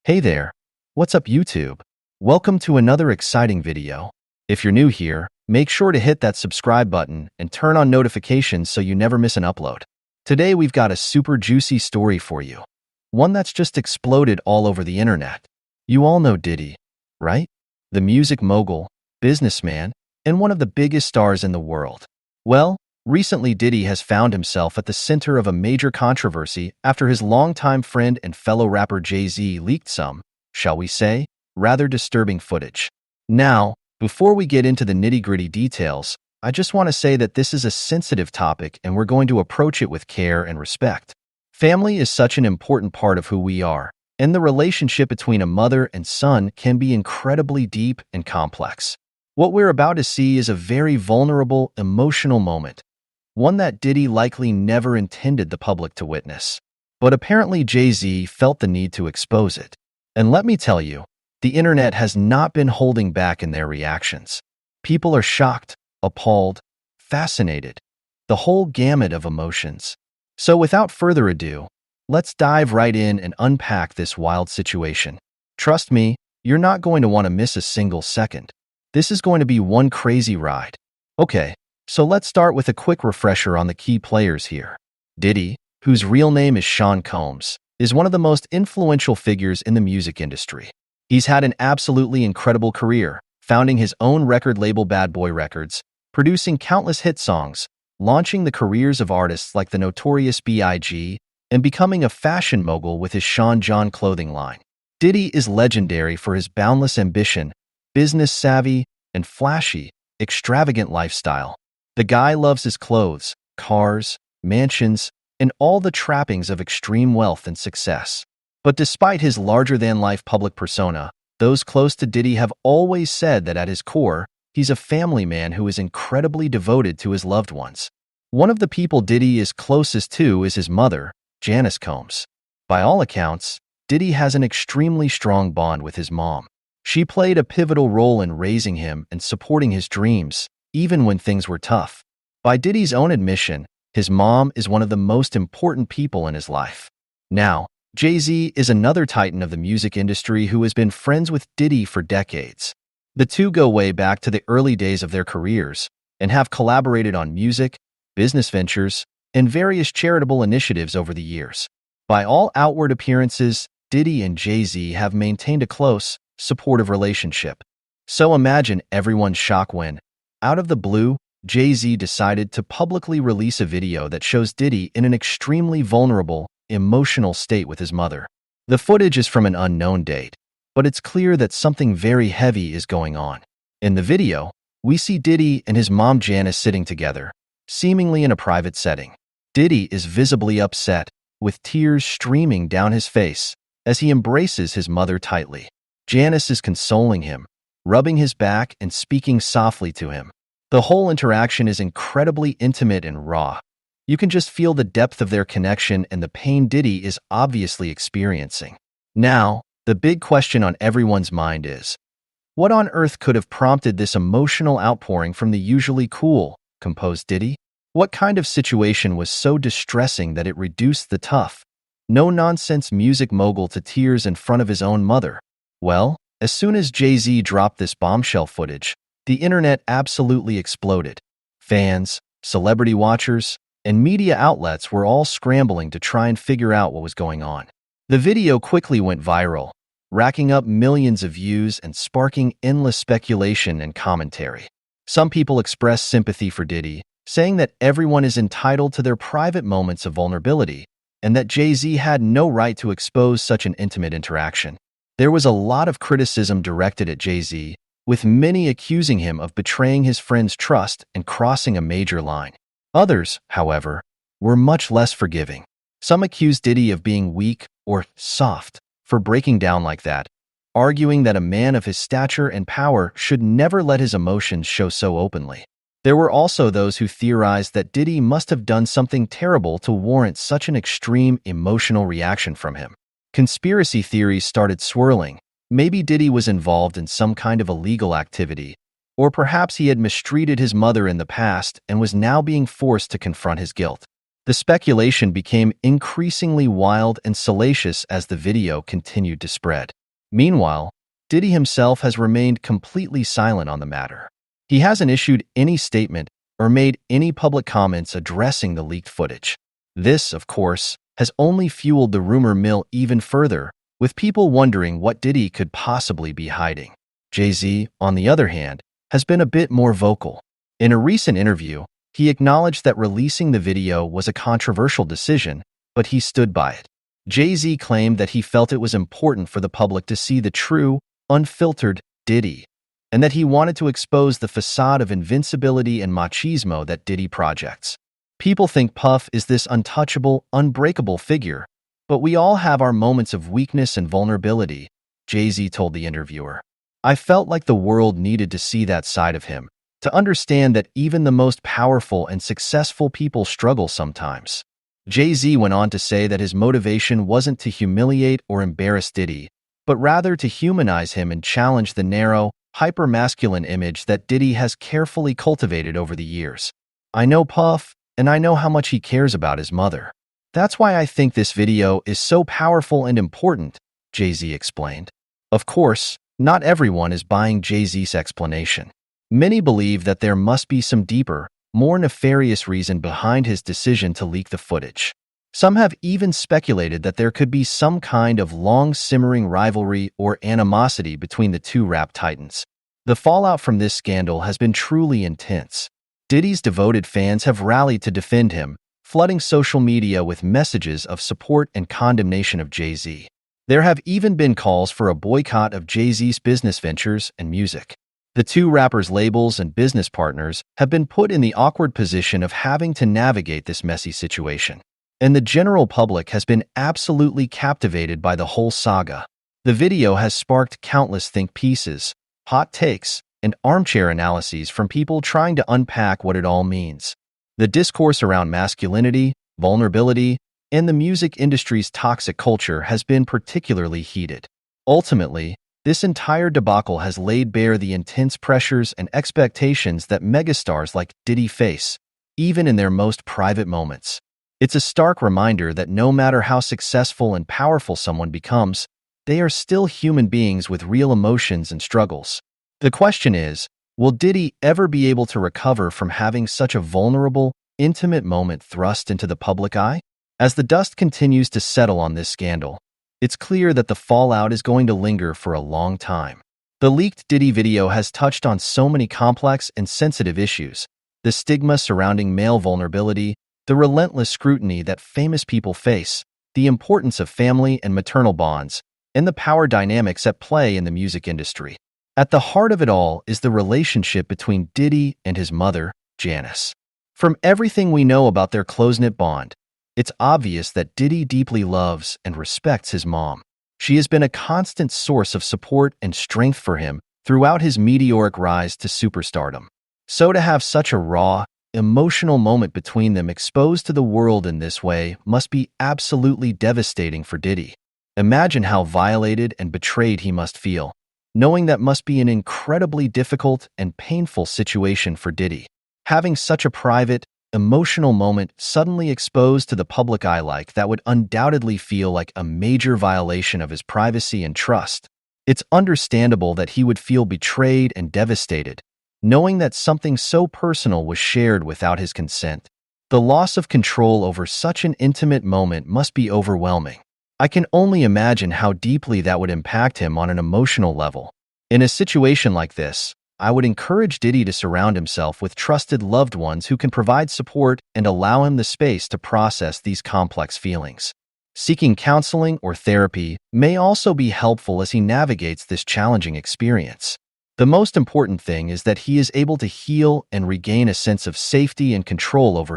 Hey there, what's up YouTube? Welcome to another exciting video. If you're new here, make sure to hit that subscribe button and turn on notifications so you never miss an upload. Today we've got a super juicy story for you. One that's just exploded all over the internet. You all know Diddy, right? The music mogul, businessman, and one of the biggest stars in the world. Well, recently Diddy has found himself at the center of a major controversy after his longtime friend and fellow rapper Jay-Z leaked some, shall we say, rather disturbing footage. Now, before we get into the nitty-gritty details, I just want to say that this is a sensitive topic and we're going to approach it with care and respect. Family is such an important part of who we are, and the relationship between a mother and son can be incredibly deep and complex. What we're about to see is a very vulnerable, emotional moment, one that Diddy likely never intended the public to witness. But apparently Jay-Z felt the need to expose it. And let me tell you, the internet has not been holding back in their reactions. People are shocked, appalled, fascinated, the whole gamut of emotions. So without further ado, let's dive right in and unpack this wild situation. Trust me, you're not going to want to miss a single second. This is going to be one crazy ride. Okay, so let's start with a quick refresher on the key players here. Diddy, whose real name is Sean Combs, is one of the most influential figures in the music industry. He's had an absolutely incredible career, founding his own record label Bad Boy Records, producing countless hit songs, launching the careers of artists like the Notorious B.I.G., and becoming a fashion mogul with his Sean John clothing line. Diddy is legendary for his boundless ambition, business savvy, and flashy, extravagant lifestyle. The guy loves his clothes, cars, mansions, and all the trappings of extreme wealth and success. But despite his larger-than-life public persona, those close to Diddy have always said that at his core, he's a family man who is incredibly devoted to his loved ones. One of the people Diddy is closest to is his mother, Janice Combs. By all accounts, Diddy has an extremely strong bond with his mom. She played a pivotal role in raising him and supporting his dreams, even when things were tough. By Diddy's own admission, his mom is one of the most important people in his life. Now, Jay-Z is another titan of the music industry who has been friends with Diddy for decades. The two go way back to the early days of their careers and have collaborated on music, business ventures, and various charitable initiatives over the years. By all outward appearances, Diddy and Jay-Z have maintained a close, supportive relationship. So imagine everyone's shock when, out of the blue, Jay-Z decided to publicly release a video that shows Diddy in an extremely vulnerable, emotional state with his mother. The footage is from an unknown date, but it's clear that something very heavy is going on. In the video, we see Diddy and his mom Janice sitting together, seemingly in a private setting. Diddy is visibly upset, with tears streaming down his face as he embraces his mother tightly. Janice is consoling him, rubbing his back and speaking softly to him. The whole interaction is incredibly intimate and raw. You can just feel the depth of their connection and the pain Diddy is obviously experiencing. Now, the big question on everyone's mind is, what on earth could have prompted this emotional outpouring from the usually cool, composed Diddy? What kind of situation was so distressing that it reduced the tough, no-nonsense music mogul to tears in front of his own mother? Well, as soon as Jay-Z dropped this bombshell footage, the internet absolutely exploded. Fans, celebrity watchers, and media outlets were all scrambling to try and figure out what was going on. The video quickly went viral, racking up millions of views and sparking endless speculation and commentary. Some people expressed sympathy for Diddy, saying that everyone is entitled to their private moments of vulnerability and that Jay-Z had no right to expose such an intimate interaction. There was a lot of criticism directed at Jay-Z, with many accusing him of betraying his friend's trust and crossing a major line. Others, however, were much less forgiving. Some accused Diddy of being weak or soft for breaking down like that, arguing that a man of his stature and power should never let his emotions show so openly. There were also those who theorized that Diddy must have done something terrible to warrant such an extreme emotional reaction from him. Conspiracy theories started swirling. Maybe Diddy was involved in some kind of illegal activity, or perhaps he had mistreated his mother in the past and was now being forced to confront his guilt. The speculation became increasingly wild and salacious as the video continued to spread. Meanwhile, Diddy himself has remained completely silent on the matter. He hasn't issued any statement or made any public comments addressing the leaked footage. This, of course, has only fueled the rumor mill even further, with people wondering what Diddy could possibly be hiding. Jay-Z, on the other hand, has been a bit more vocal. In a recent interview, he acknowledged that releasing the video was a controversial decision, but he stood by it. Jay-Z claimed that he felt it was important for the public to see the true, unfiltered Diddy, and that he wanted to expose the facade of invincibility and machismo that Diddy projects. People think Puff is this untouchable, unbreakable figure, but we all have our moments of weakness and vulnerability, Jay-Z told the interviewer. I felt like the world needed to see that side of him, to understand that even the most powerful and successful people struggle sometimes. Jay-Z went on to say that his motivation wasn't to humiliate or embarrass Diddy, but rather to humanize him and challenge the narrow, hyper-masculine image that Diddy has carefully cultivated over the years. I know Puff, and I know how much he cares about his mother. That's why I think this video is so powerful and important, Jay-Z explained. Of course, not everyone is buying Jay-Z's explanation. Many believe that there must be some deeper, more nefarious reason behind his decision to leak the footage. Some have even speculated that there could be some kind of long-simmering rivalry or animosity between the two rap titans. The fallout from this scandal has been truly intense. Diddy's devoted fans have rallied to defend him, flooding social media with messages of support and condemnation of Jay-Z. There have even been calls for a boycott of Jay-Z's business ventures and music. The two rappers' labels and business partners have been put in the awkward position of having to navigate this messy situation. And the general public has been absolutely captivated by the whole saga. The video has sparked countless think pieces, hot takes, and armchair analyses from people trying to unpack what it all means. The discourse around masculinity, vulnerability, and the music industry's toxic culture has been particularly heated. Ultimately, this entire debacle has laid bare the intense pressures and expectations that megastars like Diddy face, even in their most private moments. It's a stark reminder that no matter how successful and powerful someone becomes, they are still human beings with real emotions and struggles. The question is, will Diddy ever be able to recover from having such a vulnerable, intimate moment thrust into the public eye? As the dust continues to settle on this scandal, it's clear that the fallout is going to linger for a long time. The leaked Diddy video has touched on so many complex and sensitive issues: the stigma surrounding male vulnerability, the relentless scrutiny that famous people face, the importance of family and maternal bonds, and the power dynamics at play in the music industry. At the heart of it all is the relationship between Diddy and his mother, Janice. From everything we know about their close-knit bond, it's obvious that Diddy deeply loves and respects his mom. She has been a constant source of support and strength for him throughout his meteoric rise to superstardom. So to have such a raw, emotional moment between them exposed to the world in this way must be absolutely devastating for Diddy. Imagine how violated and betrayed he must feel, knowing that must be an incredibly difficult and painful situation for Diddy. Having such a private, emotional moment suddenly exposed to the public eye like that would undoubtedly feel like a major violation of his privacy and trust. It's understandable that he would feel betrayed and devastated, knowing that something so personal was shared without his consent. The loss of control over such an intimate moment must be overwhelming. I can only imagine how deeply that would impact him on an emotional level. In a situation like this, I would encourage Diddy to surround himself with trusted loved ones who can provide support and allow him the space to process these complex feelings. Seeking counseling or therapy may also be helpful as he navigates this challenging experience. The most important thing is that he is able to heal and regain a sense of safety and control over his